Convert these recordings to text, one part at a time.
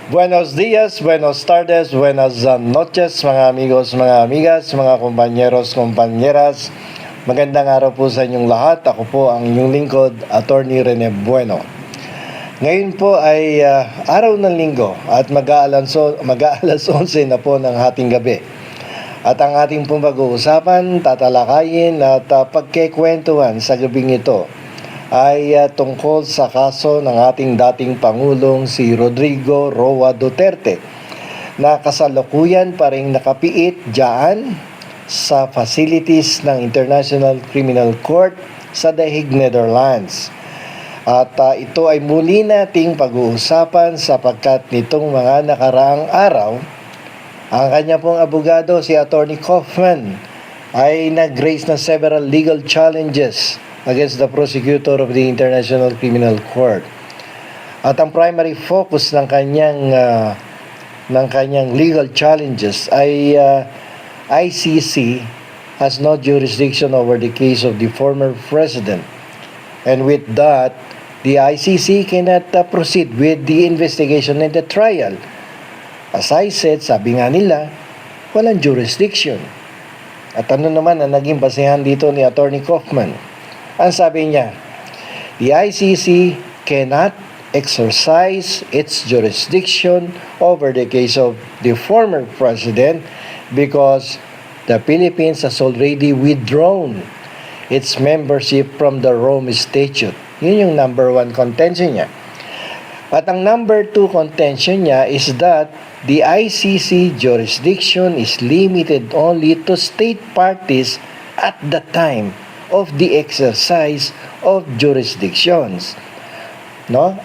Buenos días, buenos tardes, buenas noches mga amigos, mga amigas, mga kompanyeros, kompanyeras. Magandang araw po sa inyong lahat. Ako po ang inyong lingkod, Attorney Rene Bueno. Ngayon po ay araw ng linggo at mag-aalas 11 na po ng hating gabi. At ang ating pong pag-uusapan, tatalakayin at pagkikwentuhan sa gabing ito ay tungkol sa kaso ng ating dating Pangulong si Rodrigo Roa Duterte na kasalukuyan pa rin nakapiit dyan sa facilities ng International Criminal Court sa The Hague, Netherlands. At ito ay muli nating pag-uusapan sapagkat nitong mga nakaraang araw, ang kanya pong abogado si Attorney Kaufman ay nag-raise ng several legal challenges against the prosecutor of the International Criminal Court. At ang primary focus ng kanyang legal challenges ay ICC has no jurisdiction over the case of the former president. And with that, the ICC cannot proceed with the investigation and the trial. As I said, sabi nga nila, walang jurisdiction. At ano naman ang naging basehan dito ni Attorney Kaufman? Ang sabi niya, the ICC cannot exercise its jurisdiction over the case of the former president because the Philippines has already withdrawn its membership from the Rome Statute. Yun yung number 1 contention niya. At ang number 2 contention niya is that the ICC jurisdiction is limited only to state parties at the time of the exercise of jurisdictions.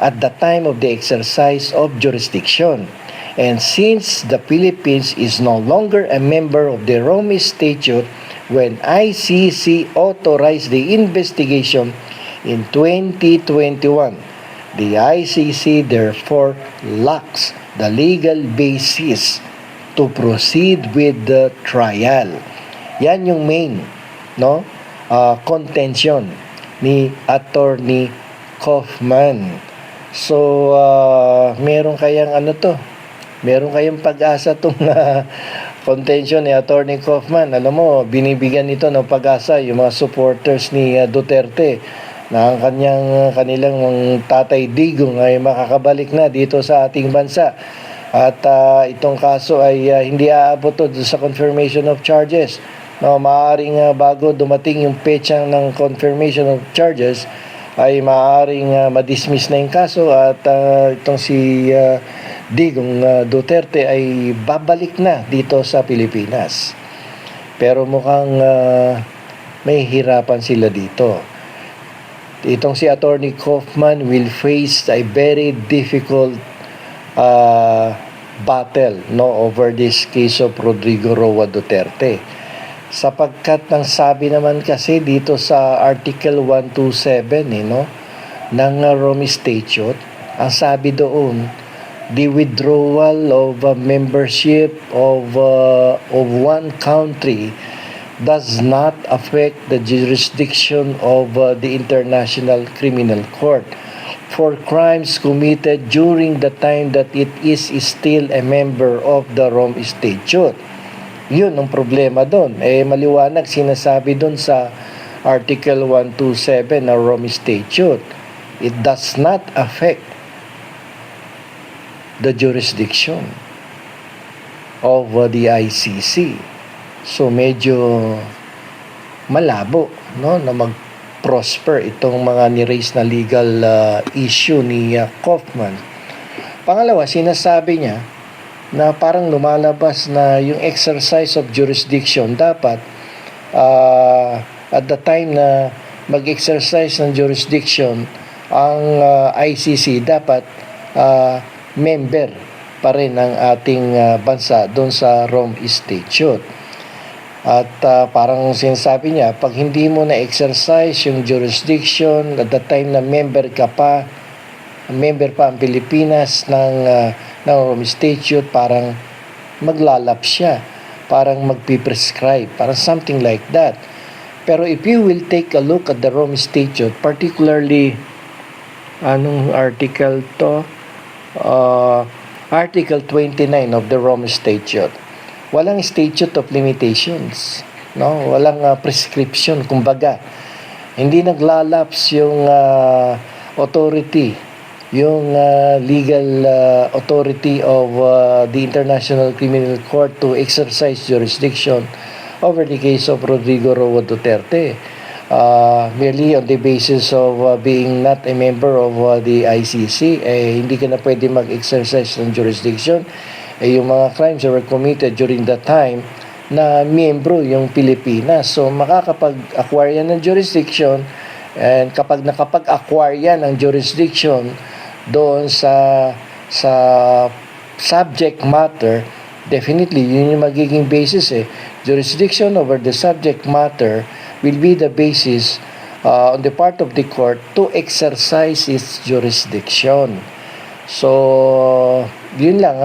At the time of the exercise of jurisdiction. And since the Philippines is no longer a member of the Rome Statute when ICC authorized the investigation in 2021, the ICC therefore lacks the legal basis to proceed with the trial. Yan yung main, contention ni Attorney Kaufman. So, meron kayang meron kayang pag-asa itong contention ni Attorney Kaufman. Alam mo, binibigyan nito ng pag-asa yung mga supporters ni Duterte na ang kanilang tatay Digong ay makakabalik na dito sa ating bansa. At itong kaso ay hindi aabot sa confirmation of charges. Maaaring bago dumating yung petsang ng confirmation of charges ay maaaring ma-dismiss na yung kaso at itong si Digong Duterte ay babalik na dito sa Pilipinas. Pero mukhang may hirapan sila dito. Itong si Attorney Kaufman will face a very difficult battle over this case of Rodrigo Roa Duterte. Sapagkat ang sabi naman kasi dito sa Article 127 ng Rome Statute, ang sabi doon, the withdrawal of membership of one country does not affect the jurisdiction of the International Criminal Court for crimes committed during the time that it is still a member of the Rome Statute. Yun ang problema doon. Maliwanag sinasabi doon sa Article 127 ng Rome Statute. It does not affect the jurisdiction of the ICC. So medyo malabo na mag-prosper itong mga ni-raise na legal issue ni Kaufman. Pangalawa, sinasabi niya na parang lumalabas na yung exercise of jurisdiction dapat at the time na mag-exercise ng jurisdiction ang ICC dapat member pa rin ng ating bansa doon sa Rome Statute. At parang sinasabi niya, pag hindi mo na-exercise yung jurisdiction at the time na member pa ang Pilipinas ng Rome Statute, parang maglalap siya, parang magpiprescribe, parang something like that. Pero if you will take a look at the Rome Statute, particularly anong article to? Article 29 of the Rome Statute. Walang statute of limitations, no? Walang prescription, kumbaga. Hindi naglalaps yung authority, yung legal authority of the International Criminal Court to exercise jurisdiction over the case of Rodrigo Roa Duterte. Merely on the basis of being not a member of the ICC, hindi ka na pwede mag-exercise ng jurisdiction. Yung mga crimes that were committed during that time na miyembro yung Pilipinas. So, makakapag-acquire yan ng jurisdiction, and kapag nakapag-acquire yan ng jurisdiction doon sa subject matter, definitely, yun yung magiging basis Jurisdiction over the subject matter will be the basis on the part of the court to exercise its jurisdiction. So, yun lang,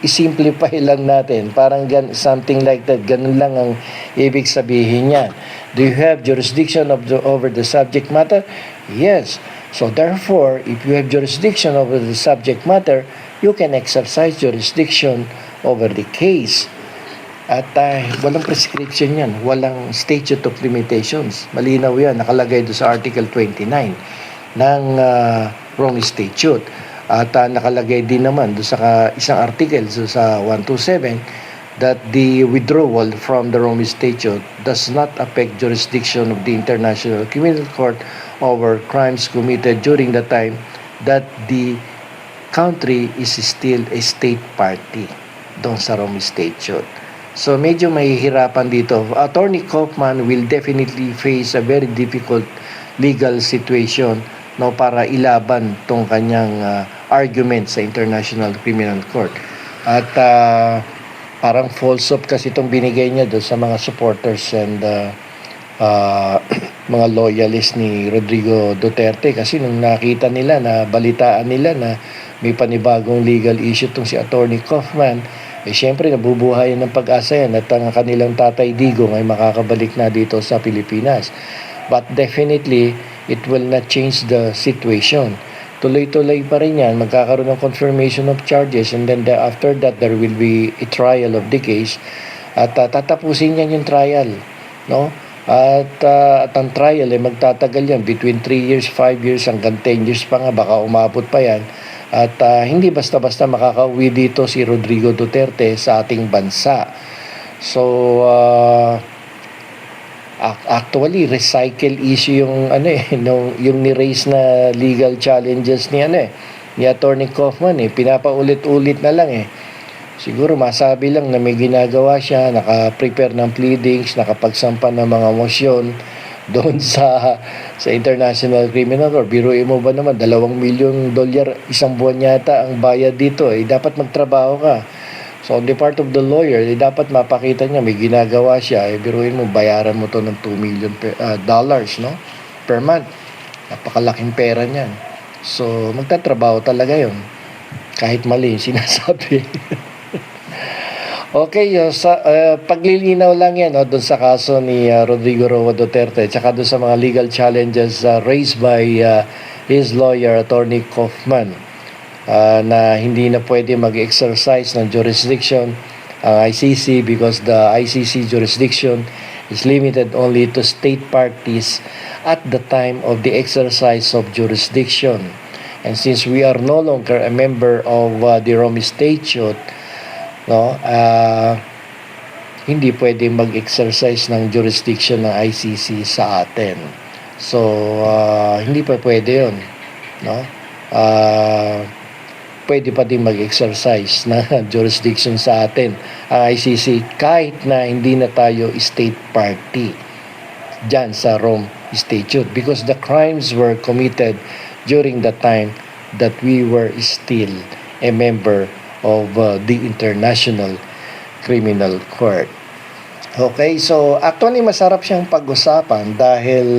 isimplify lang natin. Parang something like that. Ganun lang ang ibig sabihin niya. Do you have jurisdiction over the subject matter? Yes. So, therefore, if you have jurisdiction over the subject matter, you can exercise jurisdiction over the case. At walang prescription yan. Walang statute of limitations. Malinaw yan. Nakalagay doon sa Article 29 ng Rome Statute. At nakalagay din naman doon sa isang article sa 127 that the withdrawal from the Rome Statute does not affect jurisdiction of the International Criminal Court over crimes committed during the time that the country is still a state party doon sa Rome Statute. So medyo mahihirapan dito. Attorney Kaufman will definitely face a very difficult legal situation para ilaban tong kanyang argument sa International Criminal Court. At parang false hope kasi itong binigay niya doon sa mga supporters and mga loyalists ni Rodrigo Duterte, kasi nung nakita nila, na balitaan nila na may panibagong legal issue itong si Attorney Kaufman, syempre nabubuhayan ng pag-asa yan at ang kanilang tatay Digong ay makakabalik na dito sa Pilipinas. But definitely, it will not change the situation. Tuloy-tuloy pa rin yan, magkakaroon ng confirmation of charges, and then after that, there will be a trial of the case, at tatapusin yan yung trial, no? At ang trial ay magtatagal yan between 3 years, 5 years, hanggang 10 years pa nga, baka umabot pa yan. At hindi basta-basta makakauwi dito si Rodrigo Duterte sa ating bansa. So, actually, recycle issue yung yung ni-raise na legal challenges ni ni Attorney Kaufman pinapaulit-ulit na lang Siguro masabi lang na may ginagawa siya, naka-prepare ng pleadings, nakapagsampa ng mga motion doon sa International Criminal Court. Biruin mo ba naman, $2 million isang buwan yata ang bayad dito dapat magtrabaho ka. So on the part of the lawyer, dapat mapakita niya may ginagawa siya. Biruin mo, bayaran mo to ng $2 million dollars, no? Per month. Napakalaking pera niyan. So magtatrabaho talaga yon, kahit mali yung sinasabi. Okay, paglilinaw lang yan doon sa kaso ni Rodrigo Roa Duterte, tsaka doon sa mga legal challenges raised by his lawyer, Attorney Kaufman, na hindi na pwede mag-exercise ng jurisdiction ang ICC because the ICC jurisdiction is limited only to state parties at the time of the exercise of jurisdiction. And since we are no longer a member of the Rome Statute, hindi pwede mag-exercise ng jurisdiction ng ICC sa atin. So, hindi pa pwede yun. Pwede pa din mag-exercise ng jurisdiction sa atin ang ICC kahit na hindi na tayo state party dyan sa Rome Statute, because the crimes were committed during the time that we were still a member of the International Criminal Court. Okay, so actually masarap siyang pag-usapan dahil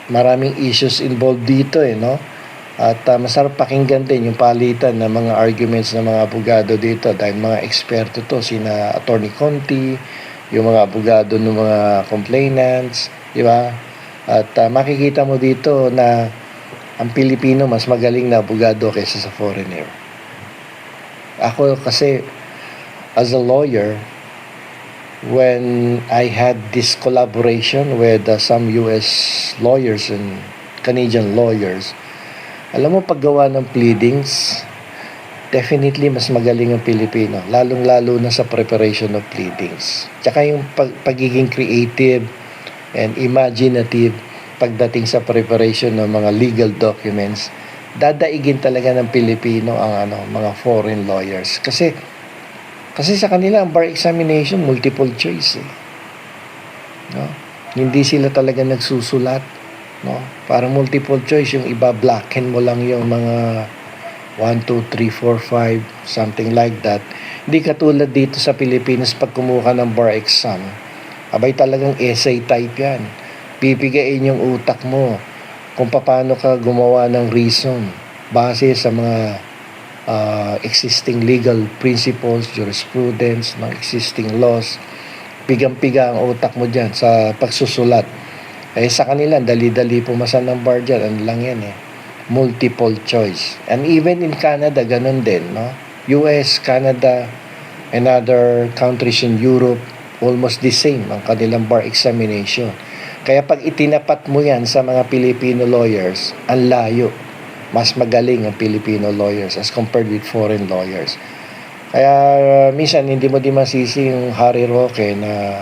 maraming issues involved dito At masarap pakinggan din yung palitan ng mga arguments ng mga abogado dito dahil mga eksperto to, sina Attorney Conti, yung mga abogado ng mga complainants, di ba? At makikita mo dito na ang Pilipino mas magaling na abogado kaysa sa foreigner. Ako kasi, as a lawyer, when I had this collaboration with some US lawyers and Canadian lawyers, alam mo, paggawa ng pleadings, definitely mas magaling ang Pilipino, lalong-lalo na sa preparation of pleadings. Tsaka yung pagiging creative and imaginative pagdating sa preparation ng mga legal documents, dadaigin talaga ng Pilipino ang mga foreign lawyers. Kasi sa kanila ang bar examination multiple choice. No? Hindi sila talaga nagsusulat, no? Para multiple choice, yung iba blacken mo lang yung mga 1, 2, 3, 4, 5, something like that. Hindi katulad dito sa Pilipinas pag kumuha ng bar exam. Abay talagang essay type yan. Pipigain yung utak mo kung paano ka gumawa ng reason base sa mga existing legal principles, jurisprudence, ng existing laws. Pigang-piga ang utak mo dyan sa pagsusulat. Sa kanila, dali-dali pumasa ng bar dyan. Ano lang yan multiple choice. And even in Canada, ganun din, no? US, Canada, and other countries in Europe, almost the same ang kanilang bar examination. Kaya pag itinapat mo yan sa mga Filipino lawyers, ang layo. Mas magaling ang Filipino lawyers as compared with foreign lawyers. Kaya minsan hindi mo di masisi yung Harry Roque na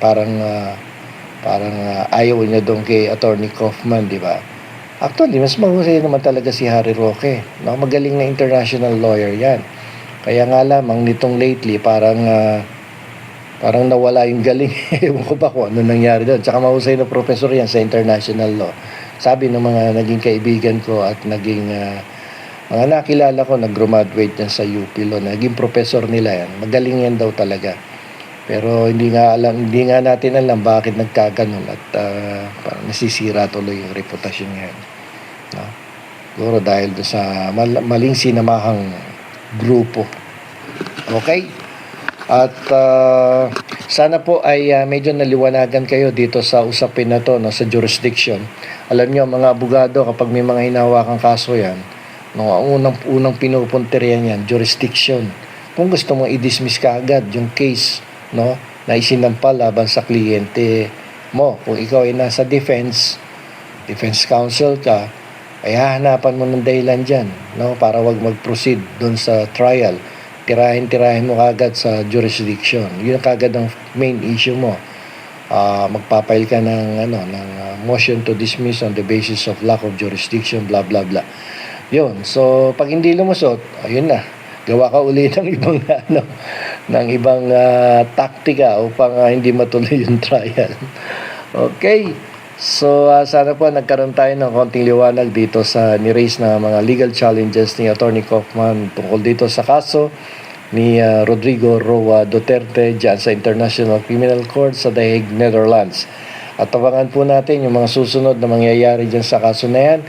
parang ayaw niya doon kay Attorney Kaufman, di ba? Actually, mas mahusay naman talaga si Harry Roque. No? Magaling na international lawyer yan. Kaya nga lamang nitong lately parang nawala yung galing. Ewan ko ba kung ano nangyari doon. Tsaka mahusay na professor yan sa international law. Sabi ng mga naging kaibigan ko at naging mga nakilala ko, nag-graduate yan sa UP Law. Naging professor nila yan. Magaling yan daw talaga. Pero hindi nga natin alam bakit nagkaganon at parang nasisira tuloy yung reputasyon niya. No? Siguro dahil sa maling sinamahang grupo. Okay? At sana po ay medyo naliwanagan kayo dito sa usapin na to, no, sa jurisdiction. Alam niyo mga abogado, kapag may mga hinahawakang kaso yan, no, ang unang pinupunterian yan, jurisdiction. Kung gusto mo i-dismiss ka agad yung case, no, na isinampa laban sa kliyente mo, kung ikaw ay nasa defense counsel ka, ay hahanapan mo ng dahilan dyan, no, para wag mag-proceed doon sa trial. Tirahin mo kagad sa jurisdiction. Yun kagad ang main issue mo. Magpapail ka ng motion to dismiss on the basis of lack of jurisdiction, blah blah blah. Yun. So pag hindi lumusot, ayun na. Gawa ka uli ng ibang taktika upang hindi matuloy yung trial. Okay. So sana po nagkaroon tayo ng konting liwanag dito sa ni-raise na mga legal challenges ni Attorney Kaufman tungkol dito sa kaso ni Rodrigo Roa Duterte dyan sa International Criminal Court sa The Hague, Netherlands. At abangan po natin yung mga susunod na mangyayari dyan sa kaso na yan.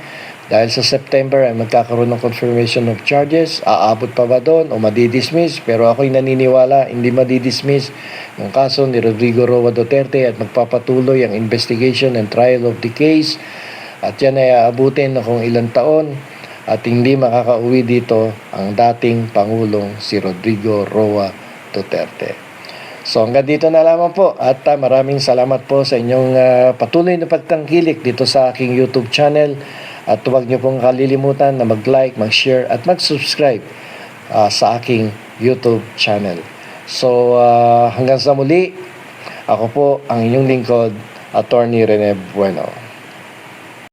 Dahil sa September ay magkakaroon ng confirmation of charges. Aabot pa ba doon o madidismiss? Pero ako'y naniniwala hindi madidismiss yung kaso ni Rodrigo Roa Duterte at magpapatuloy ang investigation and trial of the case. At yan ay aabutin na kung ilang taon at hindi makakauwi dito ang dating Pangulong si Rodrigo Roa Duterte. So hanggang dito na lamang po at maraming salamat po sa inyong patuloy na pagtangkilik dito sa aking YouTube channel. At huwag niyo pong kalilimutan na mag-like, mag-share at mag-subscribe sa aking YouTube channel. So hanggang sa muli, ako po ang inyong lingkod, Attorney Rene Bueno.